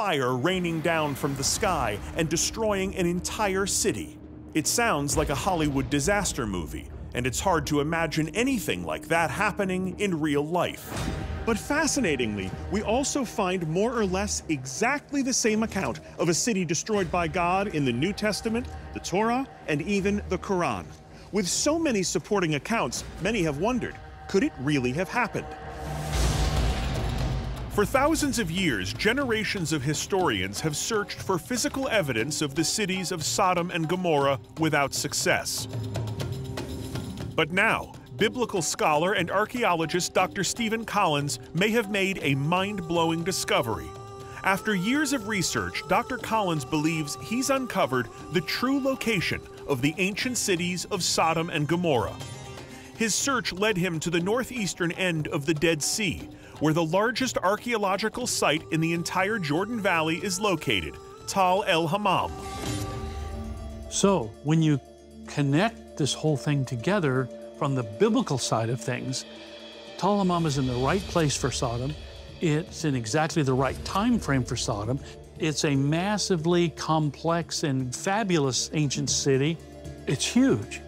fire raining down from the sky and destroying an entire city. It sounds like a Hollywood disaster movie, and it's hard to imagine anything like that happening in real life. But fascinatingly, we also find more or less exactly the same account of a city destroyed by God in the New Testament, the Torah, and even the Quran. With so many supporting accounts, many have wondered, could it really have happened? For thousands of years, generations of historians have searched for physical evidence of the cities of Sodom and Gomorrah without success. But now, biblical scholar and archaeologist Dr. Stephen Collins may have made a mind-blowing discovery. After years of research, Dr. Collins believes he's uncovered the true location of the ancient cities of Sodom and Gomorrah. His search led him to the northeastern end of the Dead Sea, where the largest archaeological site in the entire Jordan Valley is located, Tal el-Hammam. So, when you connect this whole thing together from the biblical side of things, Tal el-Hammam is in the right place for Sodom. It's in exactly the right time frame for Sodom. It's a massively complex and fabulous ancient city. It's huge.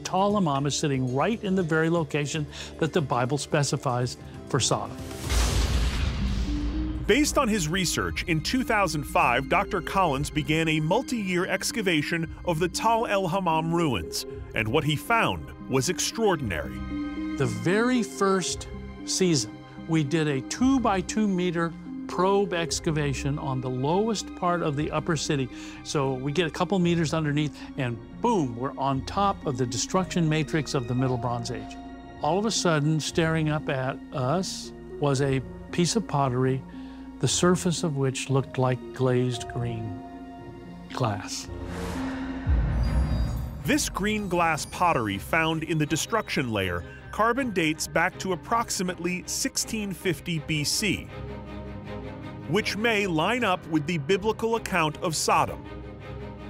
Tal el-Hammam is sitting right in the very location that the Bible specifies for Sodom. Based on his research, in 2005, Dr. Collins began a multi-year excavation of the Tal el-Hammam ruins, and what he found was extraordinary. The very first season, we did a 2 by 2 meter probe excavation on the lowest part of the upper city. So we get a couple meters underneath and boom, we're on top of the destruction matrix of the Middle Bronze Age. All of a sudden, staring up at us was a piece of pottery, the surface of which looked like glazed green glass. This green glass pottery found in the destruction layer carbon dates back to approximately 1650 BC, which may line up with the biblical account of Sodom.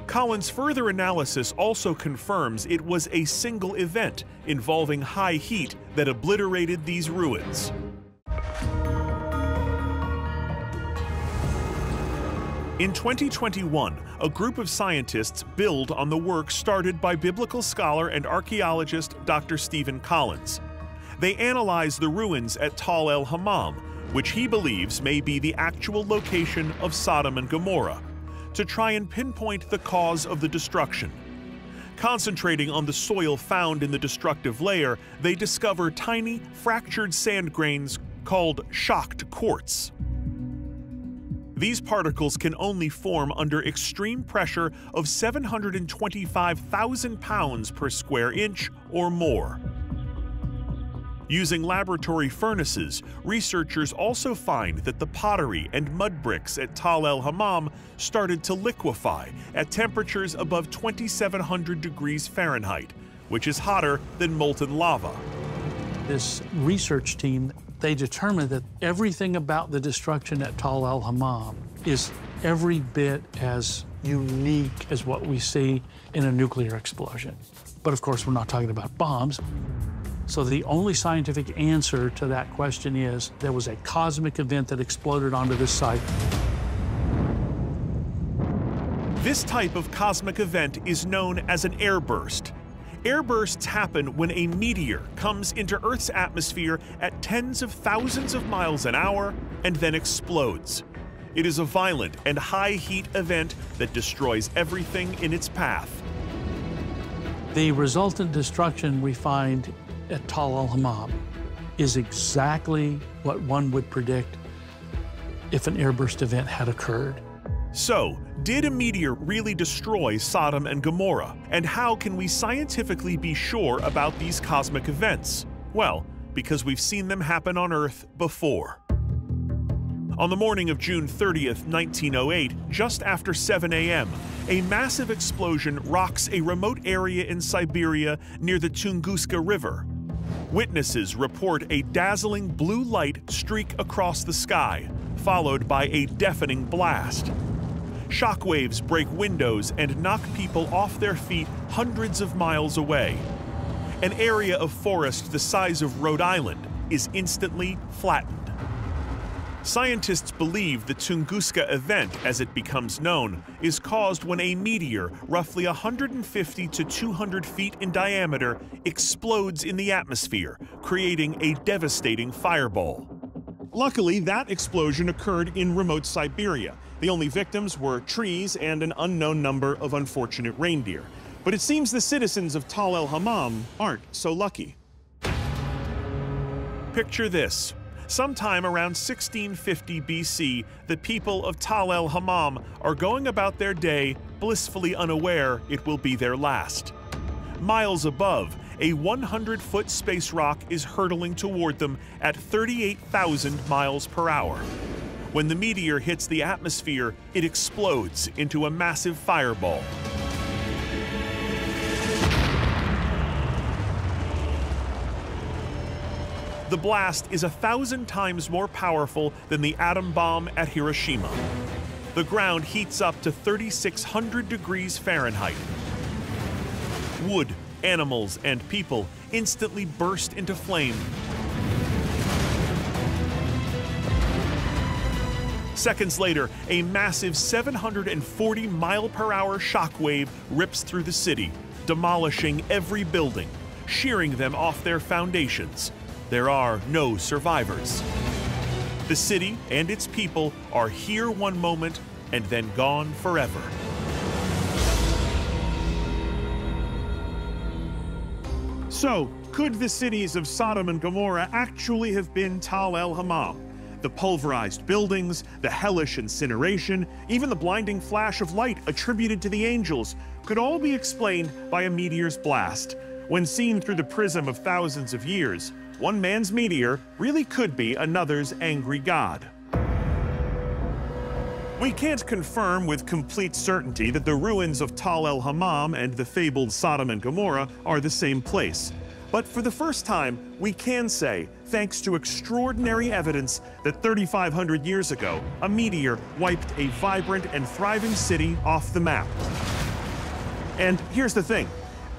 Collins' further analysis also confirms it was a single event involving high heat that obliterated these ruins. In 2021, a group of scientists build on the work started by biblical scholar and archaeologist Dr. Stephen Collins. They analyze the ruins at Tal el-Hammam, which he believes may be the actual location of Sodom and Gomorrah, to try and pinpoint the cause of the destruction. Concentrating on the soil found in the destructive layer, they discover tiny, fractured sand grains called shocked quartz. These particles can only form under extreme pressure of 725,000 pounds per square inch or more. Using laboratory furnaces, researchers also find that the pottery and mud bricks at Tal el-Hammam started to liquefy at temperatures above 2,700 degrees Fahrenheit, which is hotter than molten lava. This research team, they determined that everything about the destruction at Tal el-Hammam is every bit as unique as what we see in a nuclear explosion. But of course, we're not talking about bombs. So the only scientific answer to that question is there was a cosmic event that exploded onto this site. This type of cosmic event is known as an airburst. Airbursts happen when a meteor comes into Earth's atmosphere at tens of thousands of miles an hour and then explodes. It is a violent and high-heat event that destroys everything in its path. The resultant destruction we find at Tal el-Hammam is exactly what one would predict if an airburst event had occurred. So, did a meteor really destroy Sodom and Gomorrah? And how can we scientifically be sure about these cosmic events? Well, because we've seen them happen on Earth before. On the morning of June 30th, 1908, just after 7 a.m., a massive explosion rocks a remote area in Siberia near the Tunguska River. Witnesses report a dazzling blue light streak across the sky, followed by a deafening blast. Shockwaves break windows and knock people off their feet hundreds of miles away. An area of forest the size of Rhode Island is instantly flattened. Scientists believe the Tunguska event, as it becomes known, is caused when a meteor, roughly 150 to 200 feet in diameter, explodes in the atmosphere, creating a devastating fireball. Luckily, that explosion occurred in remote Siberia. The only victims were trees and an unknown number of unfortunate reindeer. But it seems the citizens of Tal el Hammam aren't so lucky. Picture this. Sometime around 1650 BC, the people of Tal el Hammam are going about their day, blissfully unaware it will be their last. Miles above, a 100-foot space rock is hurtling toward them at 38,000 miles per hour. When the meteor hits the atmosphere, it explodes into a massive fireball. The blast is 1,000 times more powerful than the atom bomb at Hiroshima. The ground heats up to 3,600 degrees Fahrenheit. Wood, animals, and people instantly burst into flame. Seconds later, a massive 740-mile-per-hour shockwave rips through the city, demolishing every building, shearing them off their foundations. There are no survivors. The city and its people are here one moment and then gone forever. So, could the cities of Sodom and Gomorrah actually have been Tal el Hammam? The pulverized buildings, the hellish incineration, even the blinding flash of light attributed to the angels could all be explained by a meteor's blast. When seen through the prism of thousands of years, one man's meteor really could be another's angry god. We can't confirm with complete certainty that the ruins of Tal el Hammam and the fabled Sodom and Gomorrah are the same place. But for the first time, we can say, thanks to extraordinary evidence, that 3,500 years ago, a meteor wiped a vibrant and thriving city off the map. And here's the thing.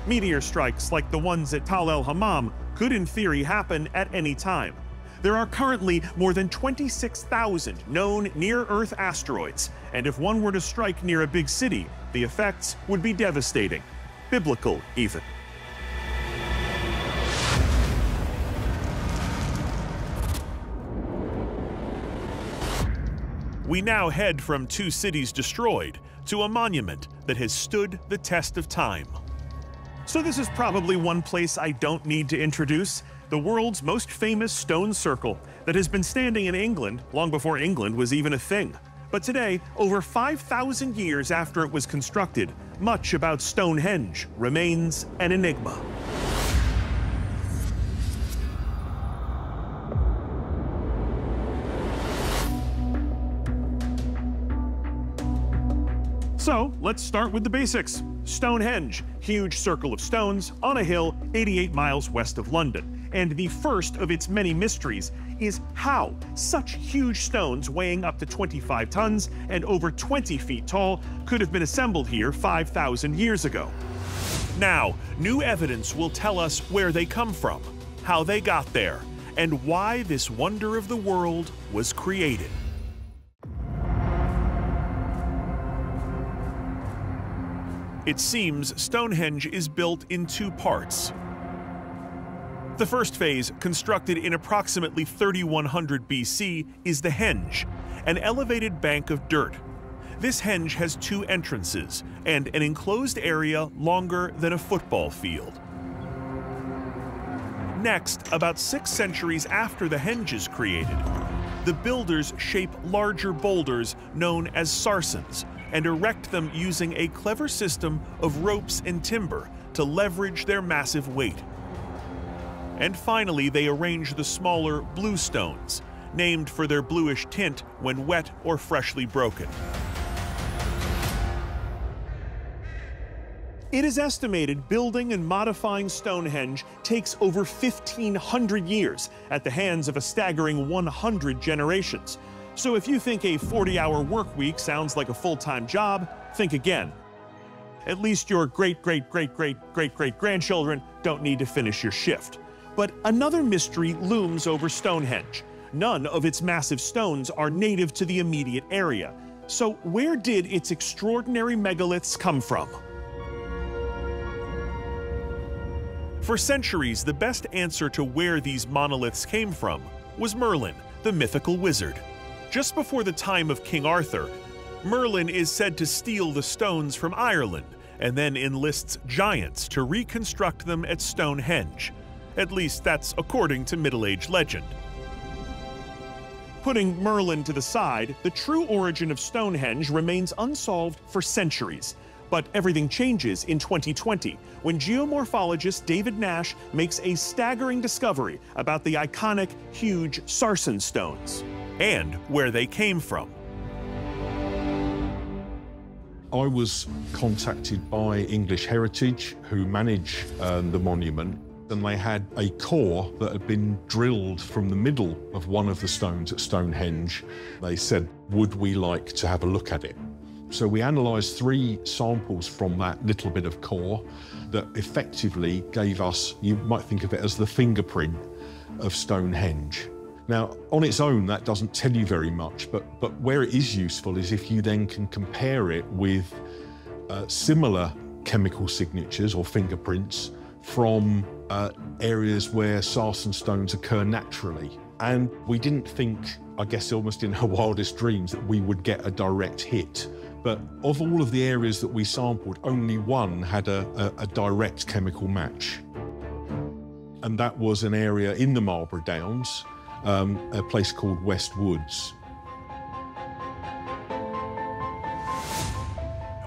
Meteor strikes like the ones at Tal el Hammam could in theory happen at any time. There are currently more than 26,000 known near-Earth asteroids, and if one were to strike near a big city, the effects would be devastating. Biblical, even. We now head from two cities destroyed to a monument that has stood the test of time. So this is probably one place I don't need to introduce, the world's most famous stone circle that has been standing in England long before England was even a thing. But today, over 5,000 years after it was constructed, much about Stonehenge remains an enigma. So let's start with the basics. Stonehenge, huge circle of stones on a hill 88 miles west of London. And the first of its many mysteries is how such huge stones weighing up to 25 tons and over 20 feet tall could have been assembled here 5,000 years ago. Now, new evidence will tell us where they come from, how they got there, and why this wonder of the world was created. It seems Stonehenge is built in two parts. The first phase, constructed in approximately 3100 BC, is the henge, an elevated bank of dirt. This henge has two entrances and an enclosed area longer than a football field. Next, about 6 centuries after the henge is created, the builders shape larger boulders known as sarsens and erect them using a clever system of ropes and timber to leverage their massive weight. And finally, they arrange the smaller blue stones, named for their bluish tint when wet or freshly broken. It is estimated building and modifying Stonehenge takes over 1,500 years at the hands of a staggering 100 generations. So if you think a 40-hour work week sounds like a full-time job, think again. At least your great-great-great-great-great-great-grandchildren don't need to finish your shift. But another mystery looms over Stonehenge. None of its massive stones are native to the immediate area. So where did its extraordinary megaliths come from? For centuries, the best answer to where these monoliths came from was Merlin, the mythical wizard. Just before the time of King Arthur, Merlin is said to steal the stones from Ireland and then enlists giants to reconstruct them at Stonehenge. At least that's according to Middle Age legend. Putting Merlin to the side, the true origin of Stonehenge remains unsolved for centuries. But everything changes in 2020 when geomorphologist David Nash makes a staggering discovery about the iconic, huge Sarsen stones and where they came from. I was contacted by English Heritage, who manage the monument, and they had a core that had been drilled from the middle of one of the stones at Stonehenge. They said, would we like to have a look at it? So we analysed 3 samples from that little bit of core that effectively gave us, you might think of it as the fingerprint of Stonehenge. Now, on its own, that doesn't tell you very much, but where it is useful is if you then can compare it with similar chemical signatures or fingerprints from areas where Sarsen stones occur naturally. And we didn't think, I guess almost in our wildest dreams, that we would get a direct hit. But of all of the areas that we sampled, only one had a direct chemical match. And that was an area in the Marlborough Downs, a place called West Woods.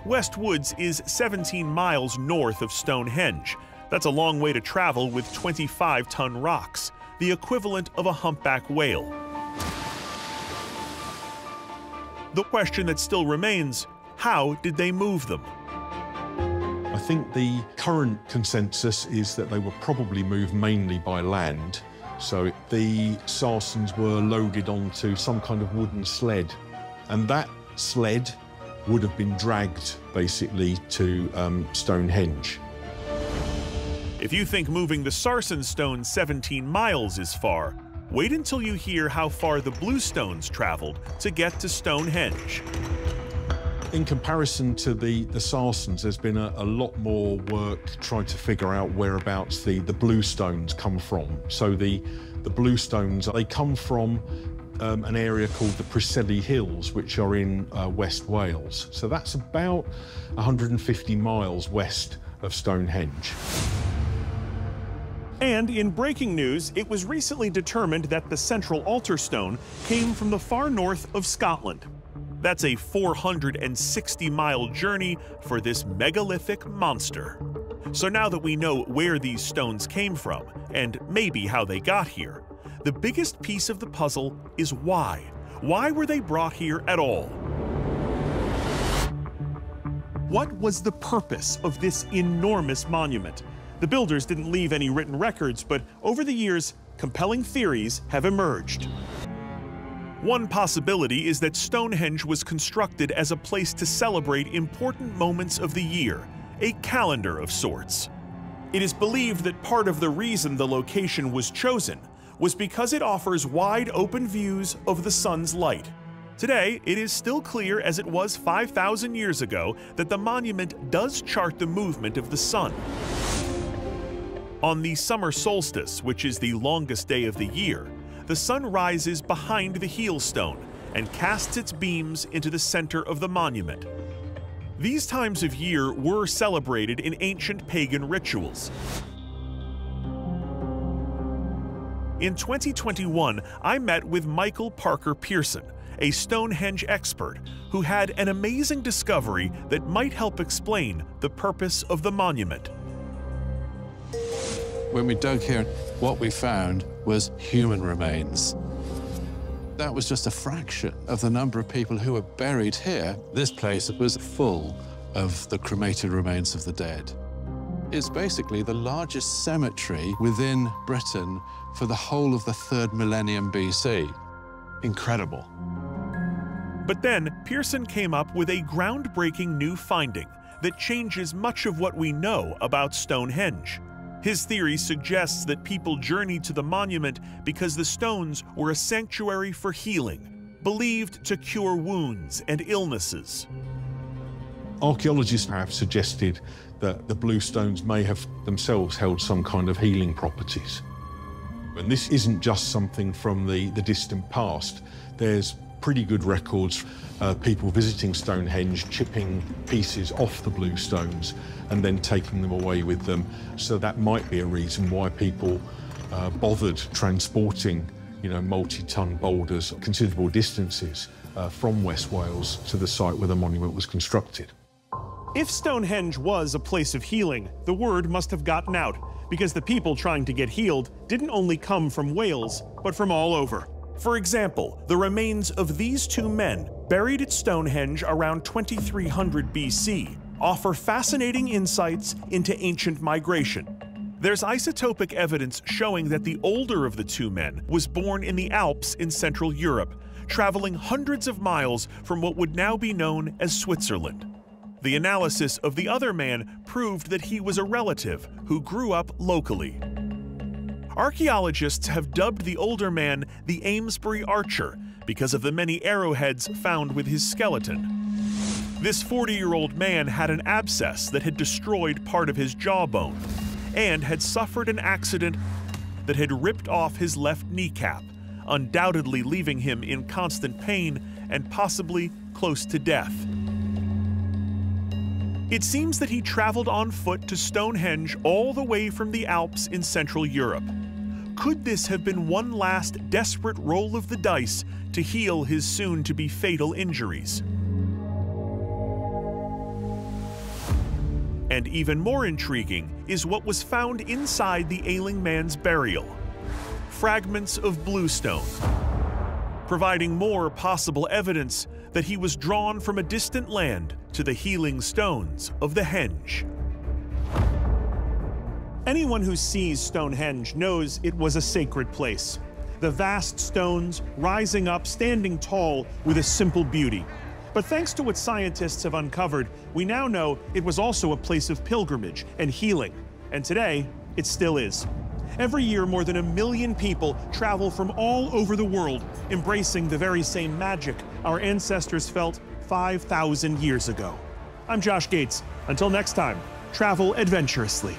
West Woods is 17 miles north of Stonehenge. That's a long way to travel with 25-ton rocks, the equivalent of a humpback whale. The question that still remains, how did they move them? I think the current consensus is that they were probably moved mainly by land. So the Sarsens were loaded onto some kind of wooden sled, and that sled would have been dragged basically to Stonehenge. If you think moving the Sarsen stone 17 miles is far, wait until you hear how far the blue stones traveled to get to Stonehenge. In comparison to the Sarsens, there's been a lot more work trying to figure out whereabouts the blue stones come from. So the blue stones, they come from an area called the Preseli Hills, which are in West Wales. So that's about 150 miles west of Stonehenge. And in breaking news, it was recently determined that the central altar stone came from the far north of Scotland. That's a 460-mile journey for this megalithic monster. So now that we know where these stones came from, and maybe how they got here, the biggest piece of the puzzle is why. Why were they brought here at all? What was the purpose of this enormous monument? The builders didn't leave any written records, but over the years, compelling theories have emerged. One possibility is that Stonehenge was constructed as a place to celebrate important moments of the year, a calendar of sorts. It is believed that part of the reason the location was chosen was because it offers wide open views of the sun's light. Today, it is still clear as it was 5,000 years ago that the monument does chart the movement of the sun. On the summer solstice, which is the longest day of the year, the sun rises behind the heel stone and casts its beams into the center of the monument. These times of year were celebrated in ancient pagan rituals. In 2021, I met with Michael Parker Pearson, a Stonehenge expert who had an amazing discovery that might help explain the purpose of the monument. When we dug here, what we found was human remains. That was just a fraction of the number of people who were buried here. This place was full of the cremated remains of the dead. It's basically the largest cemetery within Britain for the whole of the 3rd millennium BC. Incredible. But then, Pearson came up with a groundbreaking new finding that changes much of what we know about Stonehenge. His theory suggests that people journeyed to the monument because the stones were a sanctuary for healing, believed to cure wounds and illnesses. Archaeologists have suggested that the blue stones may have themselves held some kind of healing properties. And this isn't just something from the distant past. There's pretty good records, people visiting Stonehenge, chipping pieces off the blue stones and then taking them away with them. So that might be a reason why people bothered transporting, multi-ton boulders considerable distances from West Wales to the site where the monument was constructed. If Stonehenge was a place of healing, the word must have gotten out, because the people trying to get healed didn't only come from Wales, but from all over. For example, the remains of these two men, buried at Stonehenge around 2300 BC, offer fascinating insights into ancient migration. There's isotopic evidence showing that the older of the two men was born in the Alps in Central Europe, traveling hundreds of miles from what would now be known as Switzerland. The analysis of the other man proved that he was a relative who grew up locally. Archaeologists have dubbed the older man the Amesbury Archer because of the many arrowheads found with his skeleton. This 40-year-old man had an abscess that had destroyed part of his jawbone and had suffered an accident that had ripped off his left kneecap, undoubtedly leaving him in constant pain and possibly close to death. It seems that he traveled on foot to Stonehenge all the way from the Alps in Central Europe. Could this have been one last desperate roll of the dice to heal his soon-to-be fatal injuries? And even more intriguing is what was found inside the ailing man's burial: fragments of bluestone, providing more possible evidence that he was drawn from a distant land to the healing stones of the Henge. Anyone who sees Stonehenge knows it was a sacred place. The vast stones rising up, standing tall with a simple beauty. But thanks to what scientists have uncovered, we now know it was also a place of pilgrimage and healing. And today, it still is. Every year, more than 1 million people travel from all over the world, embracing the very same magic our ancestors felt 5,000 years ago. I'm Džoš Gejts. Until next time, travel adventurously.